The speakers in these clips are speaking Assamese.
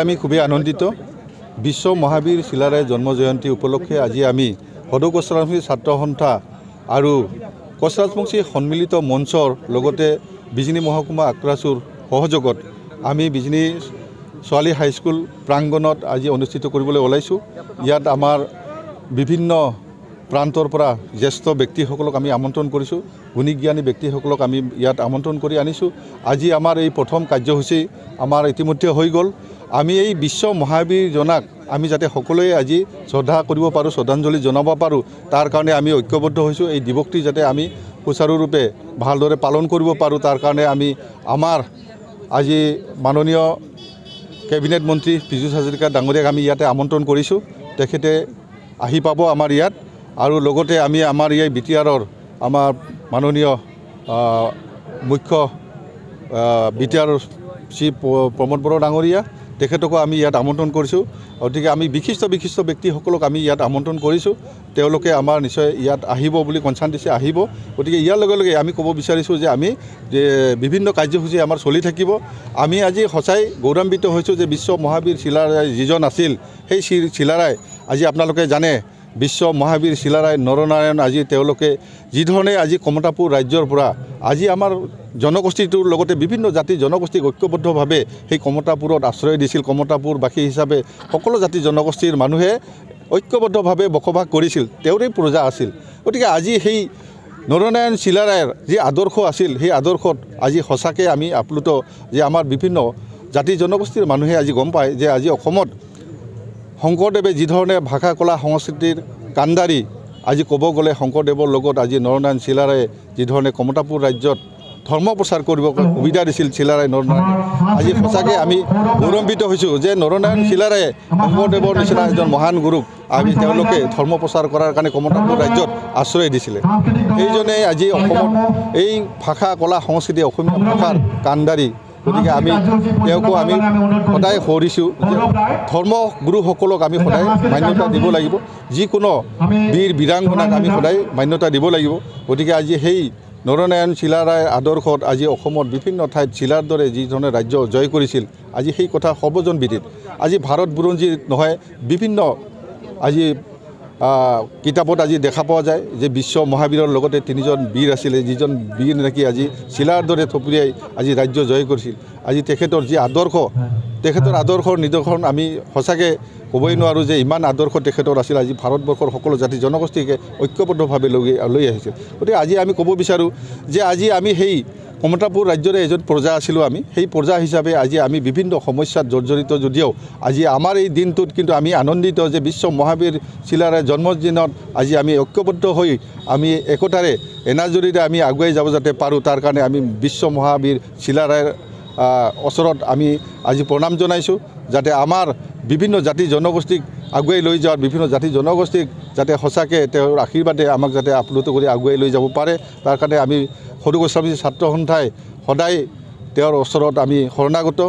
আমি খুবই আনন্দিত বিশ্ব মহাবীৰ শিলাৰায় জন্ম জয়ন্তী উপলক্ষে আজি আমি সদৌ কোচ ৰাজবংশী ছাত্ৰ সন্থা আৰু কোচ ৰাজবংশী সন্মিলিত মঞ্চৰ লগতে বিজনী মহকুমা আক্ৰাচুৰ সহযোগত আমি বিজনী ছোৱালী হাইস্কুল প্ৰাংগণত আজি অনুষ্ঠিত কৰিবলৈ ওলাইছোঁ। ইয়াত আমাৰ বিভিন্ন প্ৰান্তৰ পৰা জ্যেষ্ঠ ব্যক্তিসকলক আমি আমন্ত্ৰণ কৰিছোঁ, গুণীজ্ঞানী ব্যক্তিসকলক আমি ইয়াত আমন্ত্ৰণ কৰি আনিছোঁ। আজি আমাৰ এই প্ৰথম কাৰ্যসূচী আমাৰ ইতিমধ্যে হৈ গ'ল। আমি এই বিশ্ব মহাবীৰজনাক আমি যাতে সকলোৱে আজি শ্ৰদ্ধা কৰিব পাৰোঁ, শ্ৰদ্ধাঞ্জলি জনাব পাৰোঁ, তাৰ কাৰণে আমি ঐক্যবদ্ধ হৈছোঁ। এই দিৱসটি যাতে আমি সুচাৰুৰূপে ভালদৰে পালন কৰিব পাৰোঁ, তাৰ কাৰণে আমি আমাৰ আজি মাননীয় কেবিনেট মন্ত্ৰী পীযুষ হাজৰিকা ডাঙৰীয়াক আমি ইয়াতে আমন্ত্ৰণ কৰিছোঁ। তেখেতে আহি পাব আমাৰ ইয়াত। আৰু লগতে আমি আমাৰ এই বিটিআৰৰ আমাৰ মাননীয় মুখ্য বিটিআৰ শ্ৰী প্ৰমোদ বড়ো ডাঙৰীয়া তেখেতকো আমি ইয়াত আমন্ত্ৰণ কৰিছোঁ। গতিকে আমি বিশিষ্ট ব্যক্তিসকলক আমি ইয়াত আমন্ত্ৰণ কৰিছোঁ। তেওঁলোকে আমাৰ নিশ্চয় ইয়াত আহিব বুলি কনচাৰ্ণ দিছে, আহিব। গতিকে ইয়াৰ লগে লগে আমি ক'ব বিচাৰিছোঁ যে আমি বিভিন্ন কাৰ্যসূচী আমাৰ চলি থাকিব। আমি আজি সঁচাই গৌৰৱান্বিত হৈছোঁ যে বিশ্ব মহাবীৰ শিলাৰায় যিজন আছিল, সেই শিলাৰায় আজি আপোনালোকে জানে বিশ্ব মহাবীৰ শিলাৰায় নৰনাৰায়ণ আজি তেওঁলোকে যিধৰণে আজি কমতাপুৰ ৰাজ্যৰ পৰা আজি আমাৰ জনগোষ্ঠীটোৰ লগতে বিভিন্ন জাতি জনগোষ্ঠীক ঐক্যবদ্ধভাৱে সেই কমতাপুৰত আশ্ৰয় দিছিল। কমতাপুৰবাসী হিচাপে সকলো জাতি জনগোষ্ঠীৰ মানুহে ঐক্যবদ্ধভাৱে বসবাস কৰিছিল, তেওঁৰে প্ৰজা আছিল। গতিকে আজি সেই নৰনাৰায়ণ শিলাৰায়ৰ যি আদৰ্শ আছিল, সেই আদৰ্শত আজি সঁচাকৈ আমি আপ্লুত যে আমাৰ বিভিন্ন জাতি জনগোষ্ঠীৰ মানুহে আজি গম পায় যে আজি অসমত শংকৰদেৱে যিধৰণে ভাষা কলা সংস্কৃতিৰ কাণ্ডাৰী, আজি ক'ব গ'লে শংকৰদেৱৰ লগত আজি নৰনাৰায়ণ শিলাৰায়ে যিধৰণে কমতাপুৰ ৰাজ্যত ধৰ্ম প্ৰচাৰ কৰিব সুবিধা দিছিল শিলাৰায় নৰনাৰায়ণ, আজি সঁচাকৈ আমি গৌৰৱান্বিত হৈছোঁ যে নৰনাৰায়ণ শিলাৰায়ে শংকৰদেৱৰ নিচিনা এজন মহান গুৰুক আমি তেওঁলোকে ধৰ্ম প্ৰচাৰ কৰাৰ কাৰণে কমতাপুৰ ৰাজ্যত আশ্ৰয় দিছিলে। সেইজনে আজি অসমত এই ভাষা কলা সংস্কৃতি অসমীয়া ভাষাৰ কাণ্ডাৰী। গতিকে আমি তেওঁকো আমি সদায় সোঁৱৰিছোঁ যে ধৰ্মগুৰুসকলক আমি সদায় মান্যতা দিব লাগিব, যিকোনো বীৰ বীৰাংগনাক আমি সদায় মান্যতা দিব লাগিব। গতিকে আজি সেই নৰনাৰায়ণ শিলাৰায় আদৰ্শত আজি অসমত বিভিন্ন ঠাইত শিলাৰ দৰে যিধৰণে ৰাজ্য জয় কৰিছিল, আজি সেই কথা সৰ্বজনবিদিত। আজি ভাৰত বুৰঞ্জীত নহয় বিভিন্ন আজি কিতাপত আজি দেখা পোৱা যায় যে বিশ্ব মহাবীৰৰ লগতে তিনিজন বীৰ আছিলে, যিজন বীৰ নেকি আজি শিলাৰ দৰে থপৰিয়াই আজি ৰাজ্য জয় কৰিছিল। আজি তেখেতৰ যি আদৰ্শ, তেখেতৰ আদৰ্শৰ নিদৰ্শন আমি সঁচাকৈ ক'বই নোৱাৰোঁ যে ইমান আদৰ্শ তেখেতৰ আছিল। আজি ভাৰতবৰ্ষৰ সকলো জাতি জনগোষ্ঠীকে ঐক্যবদ্ধভাৱে লৈ আহিছিল। গতিকে আজি আমি ক'ব বিচাৰোঁ যে আজি আমি সেই কমতাপুৰ ৰাজ্যৰে এজন প্ৰজা আছিলোঁ। আমি সেই প্ৰজা হিচাপে আজি আমি বিভিন্ন সমস্যাত জৰ্জৰিত যদিও আজি আমাৰ এই দিনটোত কিন্তু আমি আনন্দিত যে বিশ্ব মহাবীৰ শিলাৰায় জন্মদিনত আজি আমি ঐক্যবদ্ধ হৈ আমি একতাৰে এনাজৰীৰে আমি আগুৱাই যাব যাতে পাৰোঁ, তাৰ কাৰণে আমি বিশ্ব মহাবীৰ শিলাৰায়ৰ ওচৰত আমি আজি প্ৰণাম জনাইছোঁ, যাতে আমাৰ বিভিন্ন জাতি জনগোষ্ঠীক আগুৱাই লৈ যোৱাত বিভিন্ন জাতি জনগোষ্ঠীক যাতে সঁচাকৈ তেওঁৰ আশীৰ্বাদে আমাক যাতে আপ্লুত কৰি আগুৱাই লৈ যাব পাৰে, তাৰ কাৰণে আমি সদৌ কোচ ৰাজবংশী ছাত্ৰ সন্থাই সদায় তেওঁৰ ওচৰত আমি শৰণাগত।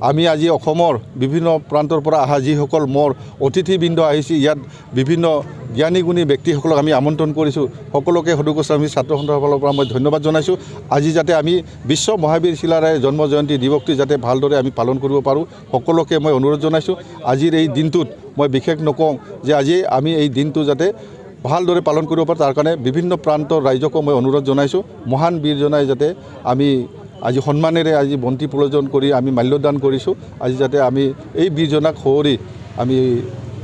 আমি আজি অসমৰ বিভিন্ন প্ৰান্তৰ পৰা অহা যিসকল মোৰ অতিথিবৃন্দ আহিছে, ইয়াত বিভিন্ন জ্ঞানী গুণী ব্যক্তিসকলক আমি আমন্ত্ৰণ কৰিছোঁ। সকলোকে সদৌ কোচ ৰাজবংশী ছাত্ৰ সন্থাৰ ফালৰ পৰা মই ধন্যবাদ জনাইছোঁ। আজি যাতে আমি বিশ্ব মহাবীৰ শিলাৰায় জন্ম জয়ন্তী দিৱসটি যাতে ভালদৰে আমি পালন কৰিব পাৰোঁ, সকলোকে মই অনুৰোধ জনাইছোঁ। আজিৰ এই দিনটোত মই বিশেষ নকওঁ যে আজি আমি এই দিনটো যাতে ভালদৰে পালন কৰিব পাৰোঁ, তাৰ কাৰণে বিভিন্ন প্ৰান্তৰ ৰাইজকো মই অনুৰোধ জনাইছোঁ। মহান বীৰজনাই যাতে আমি আজি সন্মানেৰে আজি বন্তি প্ৰজ্বলন কৰি আমি মাল্যদান কৰিছোঁ। আজি যাতে আমি এই বীৰজনাক সোঁৱৰি আমি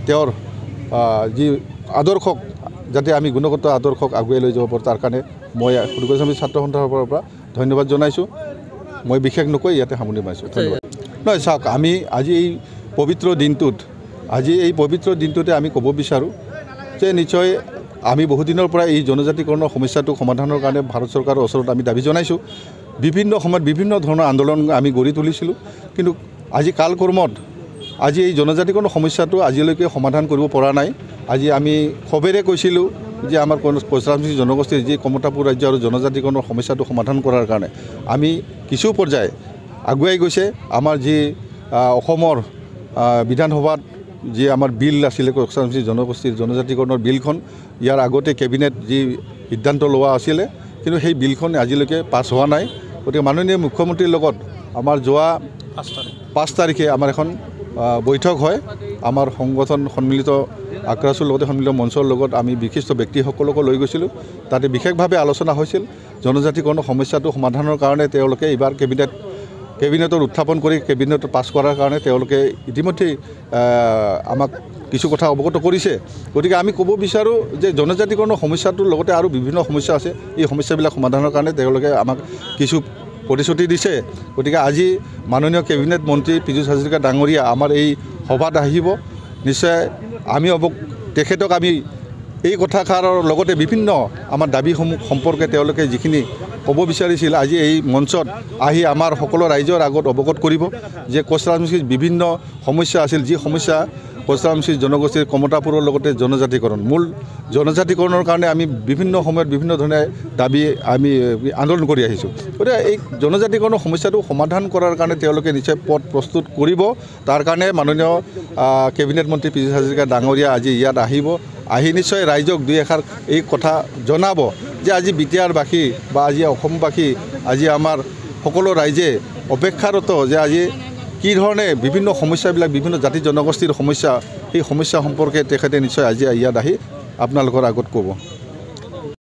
তেওঁৰ যি আদৰ্শক যাতে আমি গুণগত আদৰ্শক আগুৱাই লৈ যাব পাৰোঁ, তাৰ কাৰণে মই সদৌ কোচ ৰাজবংশী ছাত্ৰ সন্থাৰ ফালৰ পৰা ধন্যবাদ জনাইছোঁ। মই বিশেষ নকৈ ইয়াতে সামৰণি মাৰিছোঁ। ধন্যবাদ। নহয়, চাওক, আমি আজি এই পবিত্ৰ দিনটোতে আমি ক'ব বিচাৰোঁ যে নিশ্চয় আমি বহুদিনৰ পৰা এই জনজাতিকৰণৰ সমস্যাটো সমাধানৰ কাৰণে ভাৰত চৰকাৰৰ ওচৰত আমি দাবী জনাইছোঁ। বিভিন্ন সময়ত বিভিন্ন ধৰণৰ আন্দোলন আমি গঢ়ি তুলিছিলোঁ, কিন্তু আজি কালক্ৰমত আজি এই জনজাতিকৰণৰ সমস্যাটো আজিলৈকে সমাধান কৰিব পৰা নাই। আজি আমি ক্ষোভেৰে কৈছিলোঁ যে আমাৰ কোচ ৰাজবংশী জনগোষ্ঠীৰ যি কমতাপুৰ ৰাজ্য আৰু জনজাতিকৰণৰ সমস্যাটো সমাধান কৰাৰ কাৰণে আমি কিছু পৰ্যায় আগুৱাই গৈছে। আমাৰ যি অসমৰ বিধানসভাত যি আমাৰ বিল আছিলে কোচ ৰাজবংশী জনগোষ্ঠীৰ জনজাতিকৰণৰ বিলখন, ইয়াৰ আগতে কেবিনেট যি সিদ্ধান্ত লোৱা আছিলে, কিন্তু সেই বিলখন আজিলৈকে পাছ হোৱা নাই। গতিকে মাননীয় মুখ্যমন্ত্ৰীৰ লগত আমাৰ যোৱা 5 তাৰিখে আমাৰ এখন বৈঠক হয় আমাৰ সংগঠন সন্মিলিত আক্ৰাছৰ লগতে সন্মিলিত মঞ্চৰ লগত আমি বিশিষ্ট ব্যক্তিসকলকো লৈ গৈছিলোঁ তাতে বিশেষভাৱে আলোচনা হৈছিল জনজাতিকৰণ সমস্যাটো সমাধানৰ কাৰণে তেওঁলোকে এইবাৰ কেবিনেটত উত্থাপন কৰি কেবিনেটত পাছ কৰাৰ কাৰণে তেওঁলোকে ইতিমধ্যে আমাক কিছু কথা অৱগত কৰিছে গতিকে আমি ক'ব বিচাৰোঁ যে জনজাতিকৰণৰ সমস্যাটোৰ লগতে আৰু বিভিন্ন সমস্যা আছে এই সমস্যাবিলাক সমাধানৰ কাৰণে তেওঁলোকে আমাক কিছু প্ৰতিশ্ৰুতি দিছে গতিকে আজি মাননীয় কেবিনেট মন্ত্ৰী পীযুষ হাজৰিকা ডাঙৰীয়া আমাৰ এই সভাত আহিব নিশ্চয় আমি তেখেতক আমি এই কথাষাৰৰ লগতে বিভিন্ন আমাৰ দাবীসমূহ সম্পৰ্কে তেওঁলোকে যিখিনি ক'ব বিচাৰিছিল আজি এই মঞ্চত আহি আমাৰ সকলো ৰাইজৰ আগত অৱগত কৰিব যে কোচ ৰাজবংশীৰ বিভিন্ন সমস্যা আছিল যি সমস্যা কোচ ৰাজবংশী জনগোষ্ঠীৰ কমতাপুৰৰ লগতে জনজাতিকৰণ মূল জনজাতিকৰণৰ কাৰণে আমি বিভিন্ন সময়ত বিভিন্ন ধৰণে দাবী আমি আন্দোলন কৰি আহিছোঁ গতিকে এই জনজাতিকৰণৰ সমস্যাটো সমাধান কৰাৰ কাৰণে তেওঁলোকে নিশ্চয় পথ প্ৰস্তুত কৰিব তাৰ কাৰণে মাননীয় কেবিনেট মন্ত্ৰী পীযুষ হাজৰিকা ডাঙৰীয়া আজি ইয়াত আহিব আহি নিশ্চয় ৰাইজক দুই এষাৰ এই কথা জনাব যে আজি বিটিআৰবাসী বা আজি অসমবাসী আজি আমাৰ সকলো ৰাইজে অপেক্ষাৰত যে আজি কি ধৰণে বিভিন্ন সমস্যাবিলাক বিভিন্ন জাতি জনগোষ্ঠীৰ সমস্যা সেই সমস্যা সম্পৰ্কে তেখেতে নিশ্চয় আজি ইয়াত আহি আপোনালোকৰ আগত ক'ব